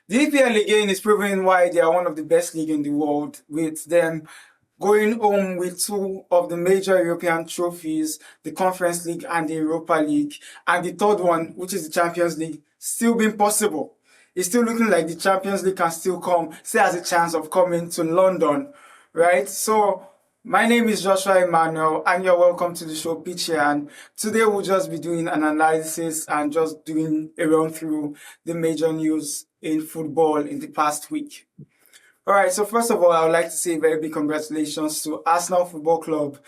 The EPL again is proving why they are one of the best league in the world, with them going home with two of the major European trophies, the Conference League and the Europa League, and the third one, which is the Champions League, still being possible. It's still looking like the Champions League can still come, still has a chance of coming to London, right? So my name is Joshua Emmanuel, and you're welcome to the show Pitch Here. And today we'll just be doing an analysis and just doing a run through the major news in football in the past week. All right, so first of all, I would like to say a very big congratulations to Arsenal Football Club.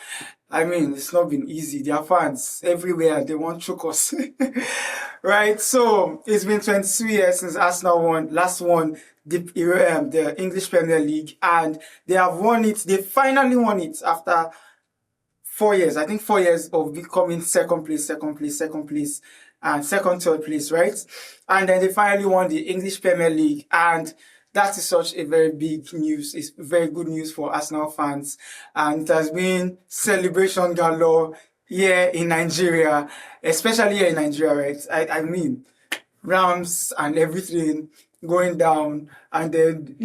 I mean, it's not been easy. Their fans everywhere, they want to choke us. Right, so it's been 22 years since Arsenal last won the English Premier League, and they have won it. They finally won it after 4 years. I think 4 years of becoming second place, and third place, right? And then they finally won the English Premier League, and that is such a very big news. It's very good news for Arsenal fans. And it has been celebration galore here in Nigeria, especially here in Nigeria, right? I mean, Rams and everything going down. And then,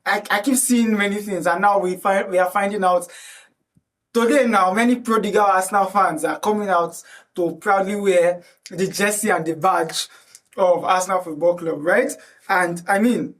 I keep seeing many things. And now we are finding out today now, many prodigal Arsenal fans are coming out to proudly wear the jersey and the badge of Arsenal Football Club, right? And I mean,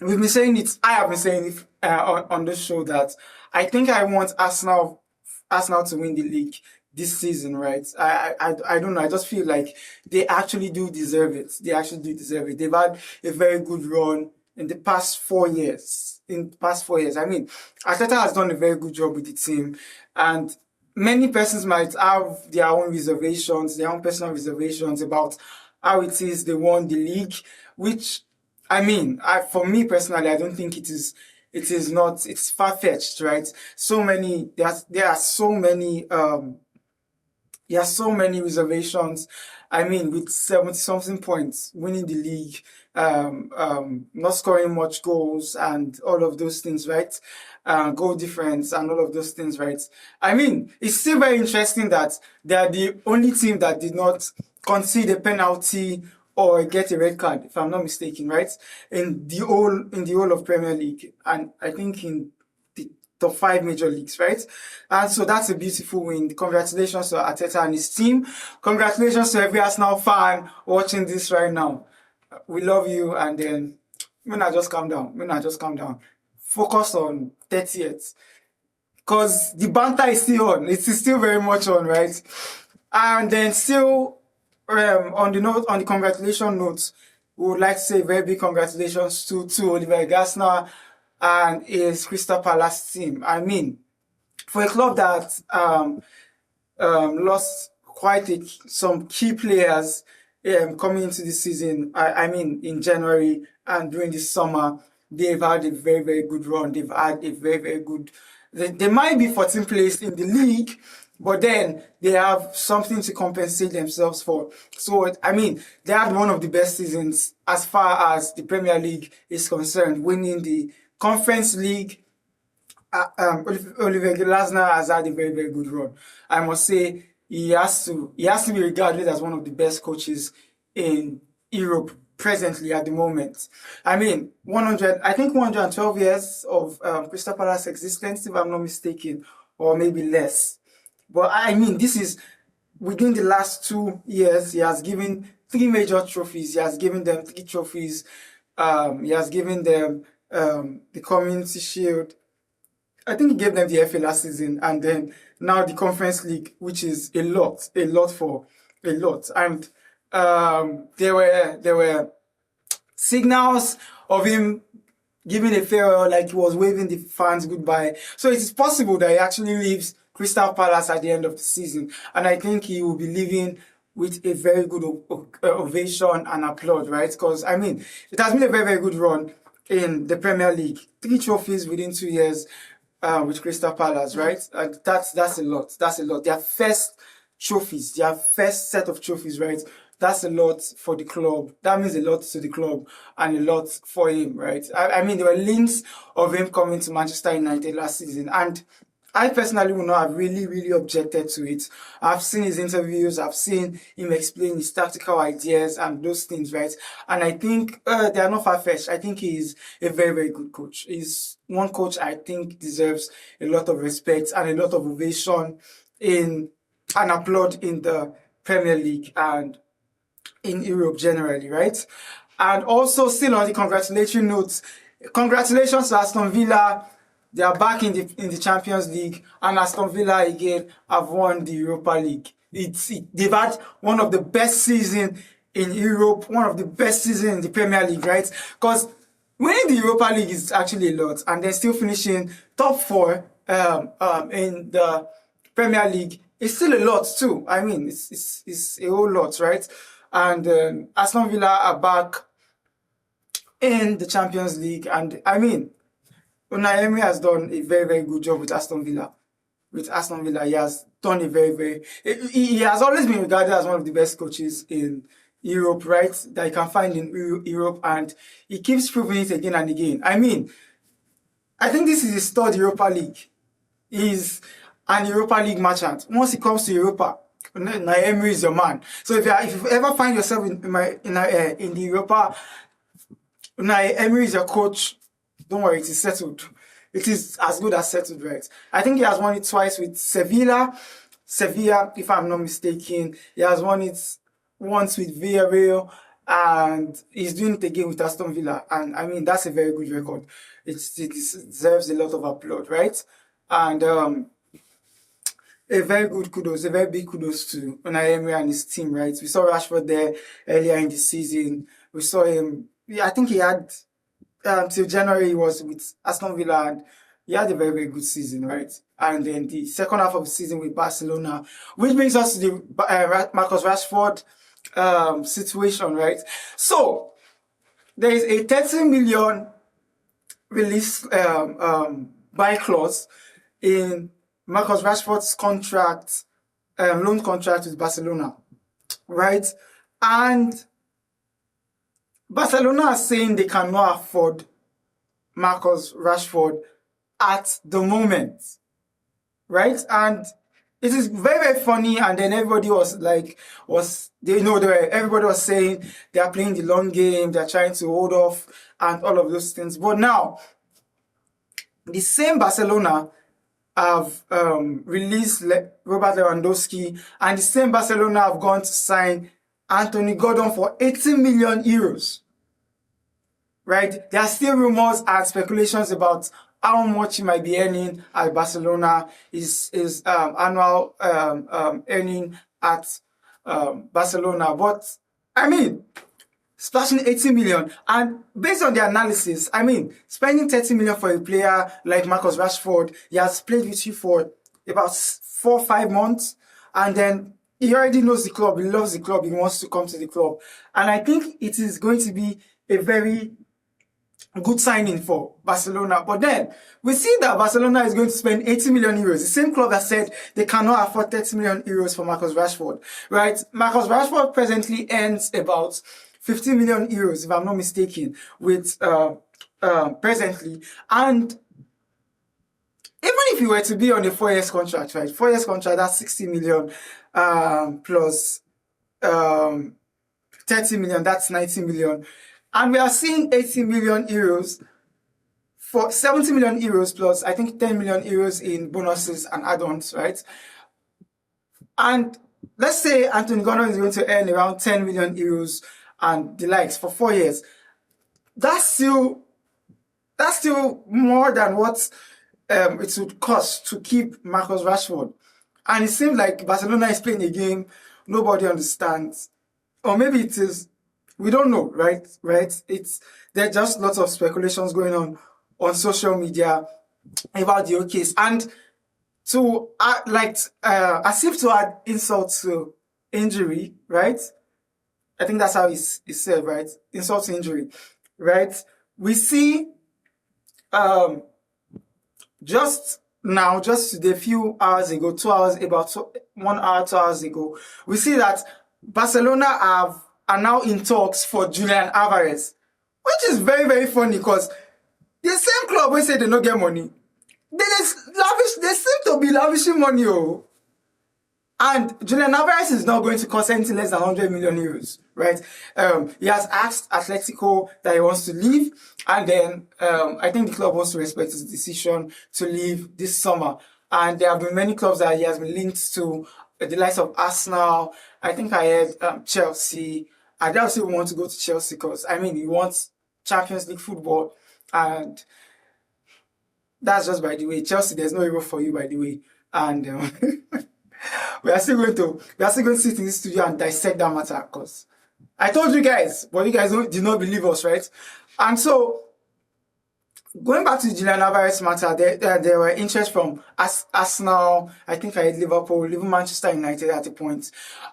we've been saying it, I have been saying it on the show that I think I want Arsenal to win the league this season, right? I don't know, I just feel like they actually do deserve it. They've had a very good run in the past 4 years. I mean, Arteta has done a very good job with the team, and many persons might have their own reservations, their own personal reservations about how it is they won the league, which, I mean, for me personally, I don't think it's far-fetched, right? There are so many reservations. I mean, with 70-something points, winning the league, not scoring much goals and all of those things, right? Goal difference and all of those things, right? I mean, it's still very interesting that they are the only team that did not concede a penalty or get a red card, if I'm not mistaken, right? In the whole of Premier League, and I think in the top 5 major leagues, right? And so that's a beautiful win. Congratulations to Arteta and his team. Congratulations to every Arsenal fan watching this right now. We love you, and then just calm down. Focus on 30th. Because the banter is still on. It is still very much on, right? And then still on the congratulation note, we would like to say very big congratulations to Oliver Glasner and his Crystal Palace team. I mean, for a club that lost some key players coming into the season, I mean, in January and during the summer, they've had a very, very good run. They've had a very, very good... They might be 14th place in the league, but then they have something to compensate themselves for. So, I mean, they had one of the best seasons as far as the Premier League is concerned, winning the Conference League. Oliver Glasner has had a very, very good run. I must say, he has to be regarded as one of the best coaches in Europe presently at the moment. I mean, 112 years of Crystal Palace existence, if I'm not mistaken, or maybe less. But I mean, this is within the last 2 years. He has given 3 major trophies. He has given them 3 trophies. He has given them the Community Shield. I think he gave them the FA last season, and then now the Conference League, which is a lot. And there were signals of him giving a farewell, like he was waving the fans goodbye. So it is possible that he actually leaves Crystal Palace at the end of the season, and I think he will be leaving with a very good ovation and applaud, right? Because, I mean, it has been a very, very good run in the Premier League. 3 trophies within 2 years with Crystal Palace, right? That's a lot. Their first set of trophies, right? That's a lot for the club. That means a lot to the club and a lot for him, right? I mean, there were links of him coming to Manchester United last season, and I personally would not have really objected to it. I've seen his interviews, I've seen him explain his tactical ideas and those things, right? And I think they are not far-fetched. I think he's a very good coach. He's one coach I think deserves a lot of respect and a lot of ovation in and applaud in the Premier League and in Europe generally, right? And also, still on the congratulatory notes, congratulations to Aston Villa. They are back in the Champions League, and Aston Villa again have won the Europa League. They've had one of the best seasons in Europe, one of the best seasons in the Premier League, right? Because winning the Europa League is actually a lot, and then still finishing top 4 in the Premier League is still a lot too. I mean, it's a whole lot, right? And Aston Villa are back in the Champions League, and I mean, Unai Emery has done a very good job with Aston Villa. With Aston Villa, he has done a very he has always been regarded as one of the best coaches in Europe, right? That you can find in Europe, and he keeps proving it again and again. I mean, I think this is his third Europa League. He's an Europa League merchant. Once it comes to Europa, Unai Emery is your man. So if you ever find yourself in the Europa, Unai Emery is your coach. Don't worry, it is settled. It is as good as settled, right? I think he has won it twice with Sevilla, if I'm not mistaken. He has won it once with Villarreal, and he's doing it again with Aston Villa. And I mean, that's a very good record. It deserves a lot of applaud, right? And a very big kudos to Unai Emery and his team, right? We saw Rashford there earlier in the season. We saw him, I think he had till January he was with Aston Villa, and he had a very good season, right? And then the second half of the season with Barcelona, which brings us to the Marcus Rashford situation, right? So there is a 30 million release buy clause in Marcus Rashford's contract, loan contract with Barcelona, right? And Barcelona are saying they cannot afford Marcus Rashford at the moment, right? And it is very funny. And then everybody was like, everybody was saying they are playing the long game, they are trying to hold off, and all of those things. But now, the same Barcelona have released Robert Lewandowski, and the same Barcelona have gone to sign Anthony Gordon for 80 million euros. Right? There are still rumors and speculations about how much he might be earning at Barcelona, his annual earning at Barcelona. But I mean, splashing 80 million, and based on the analysis, I mean, spending 30 million for a player like Marcus Rashford, he has played with you for about 4 or 5 months, and then he already knows the club, he loves the club, he wants to come to the club. And I think it is going to be a very good signing for Barcelona. But then we see that Barcelona is going to spend 80 million euros. The same club that said they cannot afford 30 million euros for Marcus Rashford, right? Marcus Rashford presently earns about 50 million euros, if I'm not mistaken, with presently. And even if you were to be on a 4 years contract, right? 4 years contract, that's 60 million plus 30 million, that's 90 million. And we are seeing 80 million euros for 70 million euros plus, I think, 10 million euros in bonuses and add-ons, right? And let's say Anthony Gordon is going to earn around 10 million euros and the likes for 4 years. That's still more than what it would cost to keep Marcus Rashford. And it seems like Barcelona is playing a game nobody understands. Or maybe it is, we don't know, right? There are just lots of speculations going on social media about the OKs. And to as if to add insult to injury, right? I think that's how it's said, right? Insult to injury, right? We see just today, a few hours ago, 2 hours, about 1 hour, 2 hours ago, we see that Barcelona are now in talks for Julian Alvarez, which is very funny because the same club will say they don't get money. they seem to be lavishing money, oh. And Julian Alvarez is not going to cost anything less than 100 million euros, right? He has asked Atletico that he wants to leave, and then I think the club wants to respect his decision to leave this summer. And there have been many clubs that he has been linked to, the likes of Arsenal. I think I heard Chelsea. I doubt he want to go to Chelsea because, I mean, he wants Champions League football, and that's just by the way. Chelsea, there's no hero for you, by the way. And we are still going to sit in this studio and dissect that matter because I told you guys, but you guys did not believe us, right? And so, going back to the Julian Alvarez matter, there were interest from Arsenal, I think I had Liverpool, even Manchester United at a point.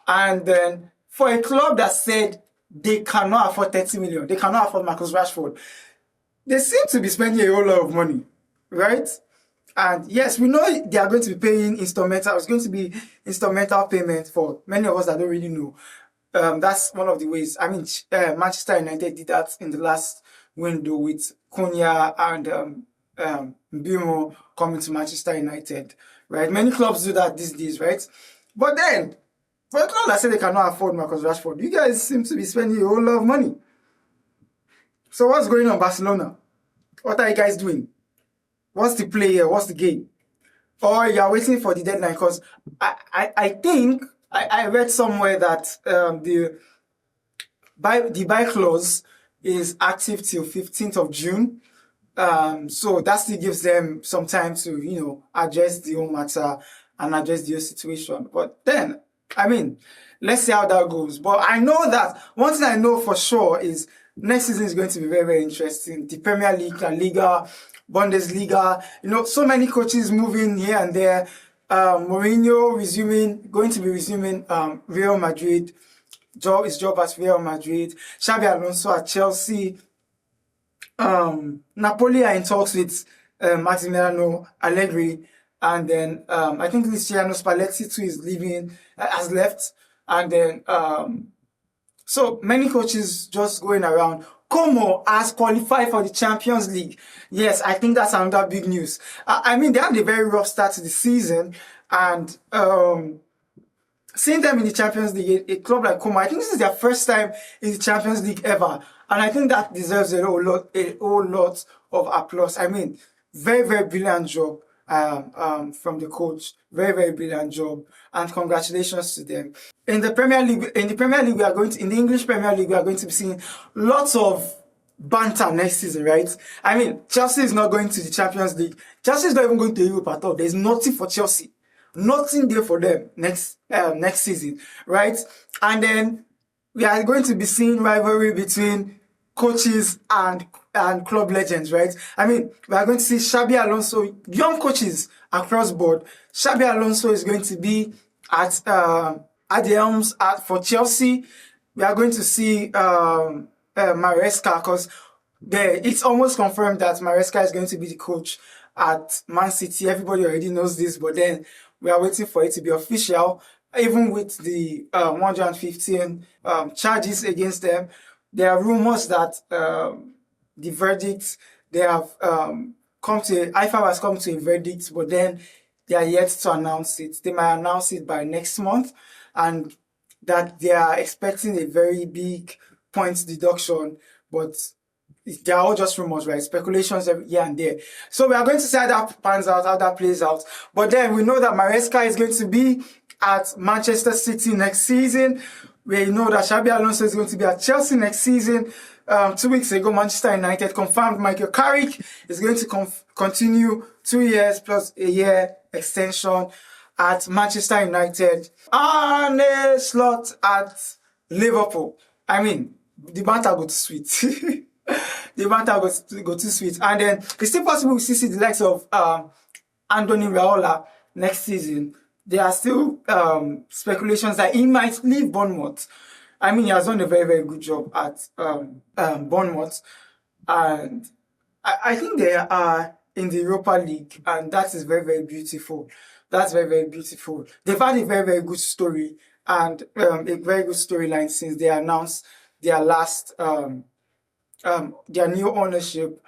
And then for a club that said they cannot afford 30 million, they cannot afford Marcus Rashford, they seem to be spending a whole lot of money, right? And yes, we know they are going to be paying instrumental. It's going to be instrumental payment for many of us that don't really know. That's one of the ways. I mean, Manchester United did that in the last window with Cunha and Mbeumo coming to Manchester United, right? Many clubs do that these days, right? But then, for a club that said they cannot afford Marcus Rashford, you guys seem to be spending a whole lot of money. So what's going on, Barcelona? What are you guys doing? What's the play here? What's the game? Or you're waiting for the deadline? Because I think I read somewhere that the buy clause is active till 15th of June. So that still gives them some time to, you know, address the whole matter and address the whole situation. But then, I mean, let's see how that goes. But I know that one thing I know for sure is next season is going to be very, very interesting. The Premier League, La Liga, Bundesliga, you know, so many coaches moving here and there. Mourinho going to be resuming Real Madrid. His job at Real Madrid. Xabi Alonso at Chelsea. Napoli are in talks with Massimiliano Allegri. And then I think Luciano Spalletti too is leaving, has left. And then so many coaches just going around. Como has qualified for the Champions League. Yes, I think that's another big news. I mean, they had a very rough start to the season, and seeing them in the Champions League, a club like Como, I think this is their first time in the Champions League ever, and I think that deserves a whole lot of applause. I mean, very, very brilliant job from the coach. Very, very brilliant job, and congratulations to them. In the Premier League, in the English Premier League, we are going to be seeing lots of banter next season, right? I mean, Chelsea is not going to the Champions League. Chelsea is not even going to Europa at all. There's nothing for Chelsea. Nothing there for them next season, right? And then we are going to be seeing rivalry between coaches and club legends, right? I mean, we are going to see Xabi Alonso, young coaches across board. Xabi Alonso is going to be at the helms for Chelsea. We are going to see Maresca, because it's almost confirmed that Maresca is going to be the coach at Man City. Everybody already knows this, but then we are waiting for it to be official. Even with the 115 charges against them, there are rumors that the verdict, they have IFAB has come to a verdict, but then they are yet to announce it. They might announce it by next month, and that they are expecting a very big points deduction, but they're all just rumors, right? Speculations here and there. So we are going to see how that pans out, how that plays out. But then we know that Maresca is going to be at Manchester City next season. We know that Xabi Alonso is going to be at Chelsea next season. 2 weeks ago, Manchester United confirmed Michael Carrick is going to continue 2 years plus a year extension at Manchester United. And a slot at Liverpool. I mean, the banter go too sweet. The banter go too sweet. And then it's still possible we see the likes of Anthony Raiola next season. There are still speculations that he might leave Bournemouth. I mean, he has done a very, very good job at Bournemouth. And I think they are in the Europa League, and that is very, very beautiful. That's very, very beautiful. They've had a very, very good story and a very good storyline since they announced their last, their new ownership,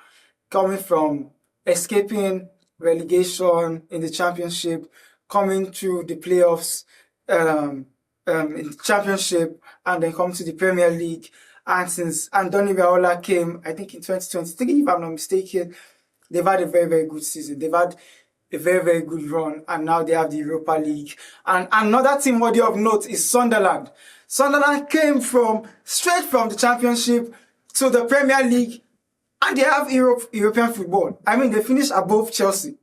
coming from escaping relegation in the championship, coming through the playoffs in the championship, and then come to the Premier League. And since Andoni Raiola came, I think in 2023, if I'm not mistaken, they've had a very, very good season. They've had a very, very good run, and now they have the Europa League. And another team worthy of note is Sunderland. Sunderland came straight from the Championship to the Premier League, and they have European football. I mean, they finished above Chelsea.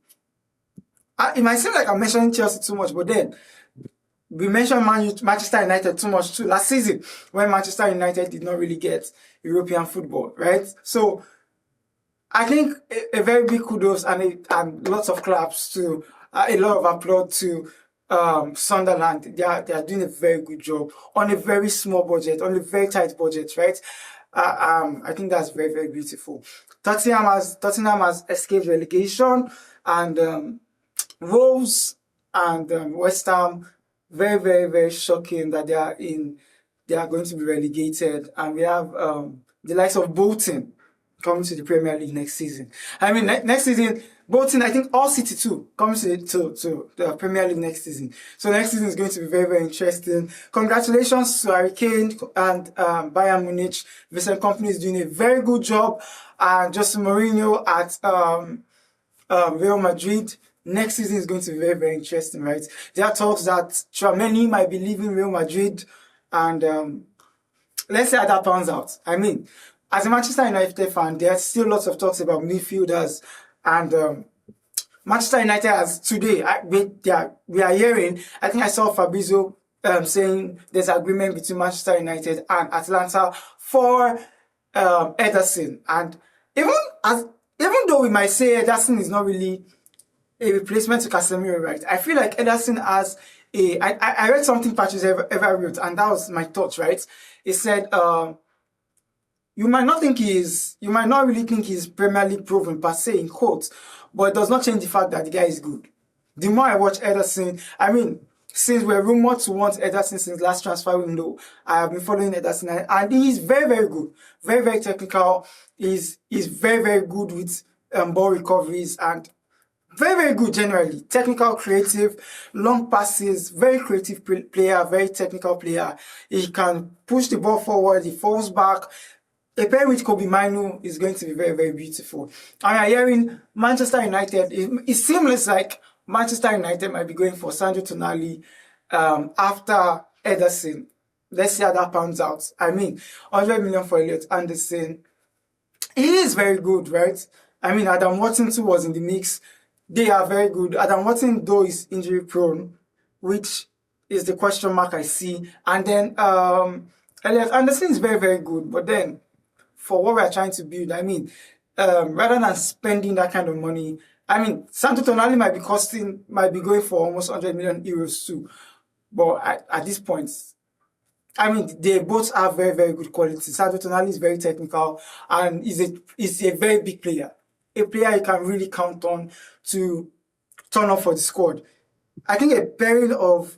It might seem like I'm mentioning Chelsea too much, but then we mentioned Manchester United too much too last season, when Manchester United did not really get European football, right? So I think a very big kudos and lots of claps to a lot of applaud to Sunderland. They are doing a very good job on a very small budget, on a very tight budget, right? I think that's very, very beautiful. Tottenham has escaped relegation, and Wolves and West Ham, very, very, very shocking that they are going to be relegated, and we have the likes of Bolton coming to the Premier League next season. I mean, next season, Bolton, I think all City too, coming to the Premier League next season. So next season is going to be very, very interesting. Congratulations to Harry Kane and Bayern Munich. Vincent Kompany is doing a very good job. And Jose Mourinho at Real Madrid. Next season is going to be very, very interesting, right? There are talks that Tchouaméni might be leaving Real Madrid, and let's see how that pans out. I mean, as a Manchester United fan, there are still lots of talks about midfielders, and Manchester United has today, we are hearing, I think I saw Fabrizio saying there's agreement between Manchester United and Atlanta for Ederson. And even though we might say Ederson is not really a replacement to Casemiro, right? I feel like Ederson has I read something Patrice ever wrote, and that was my thoughts, right? He said, you might not really think he's Premier League proven per se, in quotes, but it does not change the fact that the guy is good. The more I watch Ederson, I mean, since we're rumored to want Ederson since last transfer window, I have been following Ederson, and he's very, very good, very, very technical. He's very, very good with ball recoveries, and very, very good generally. Technical, creative, long passes, very creative player, very technical player. He can push the ball forward, he falls back. A pair with Kobe Minu is going to be very, very beautiful. And I'm hearing Manchester United, it seems like Manchester United might be going for Sandro Tonali after Ederson. Let's see how that pans out. I mean, 100 million for Elliot Anderson. He is very good, right? I mean, Adam Watson too was in the mix. They are very good. Adam Watson, though, is injury prone, which is the question mark I see. And then Elliot Anderson is very, very good. But then, for what we're trying to build, I mean, rather than spending that kind of money, I mean, Sandro Tonali might be going for almost 100 million euros too. But at this point, I mean, they both have very, very good quality. Sandro Tonali is very technical and is a very big player. A player you can really count on to turn up for the squad. I think a pairing of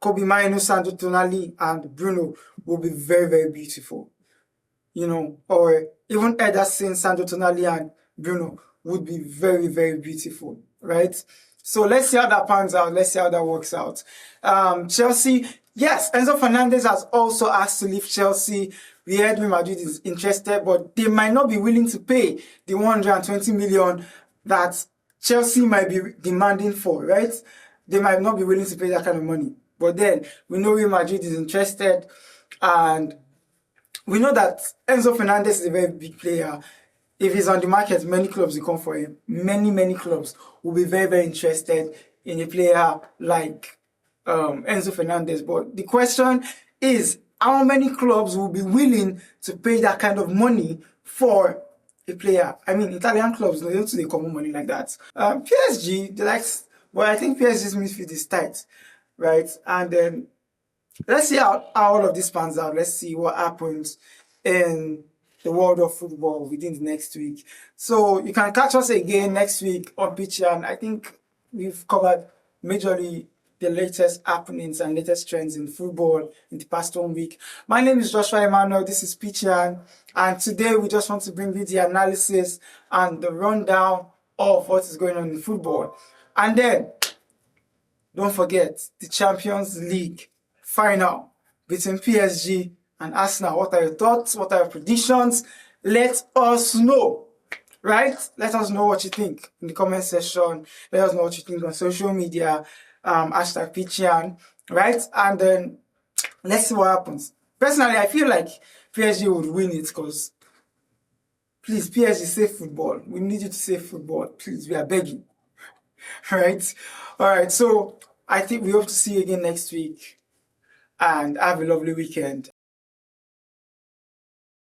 Kobe Mino, Sandro Tonali, and Bruno will be very, very beautiful. You know, or even Ederson, Sandro Tonali, and Bruno would be very, very beautiful, right? So let's see how that pans out. Let's see how that works out. Chelsea, yes, Enzo Fernandez has also asked to leave Chelsea. We heard Real Madrid is interested, but they might not be willing to pay the 120 million that Chelsea might be demanding for, right? They might not be willing to pay that kind of money. But then we know Real Madrid is interested, and we know that Enzo Fernandez is a very big player. If he's on the market, many clubs will come for him. Many clubs will be very, very interested in a player like Enzo Fernandez. But the question is, how many clubs will be willing to pay that kind of money for a player? I mean, Italian clubs don't do common money like that. PSG, but I think PSG's midfield is tight, right? And then let's see how all of this pans out. Let's see what happens in the world of football within the next week. So you can catch us again next week on Pitchian. I think we've covered majorly the latest happenings and latest trends in football in the past 1 week. My name is Joshua Emmanuel. This is Pitchian. And today we just want to bring you the analysis and the rundown of what is going on in football. And then, don't forget the Champions League final between PSG and Arsenal. What are your thoughts? What are your predictions? Let us know, right? Let us know what you think in the comment section. Let us know what you think on social media, hashtag Pichian, right? And then let's see what happens. Personally, I feel like PSG would win it because, please, PSG, save football. We need you to save football. Please, we are begging. Right? All right. So I think we hope to see you again next week and have a lovely weekend.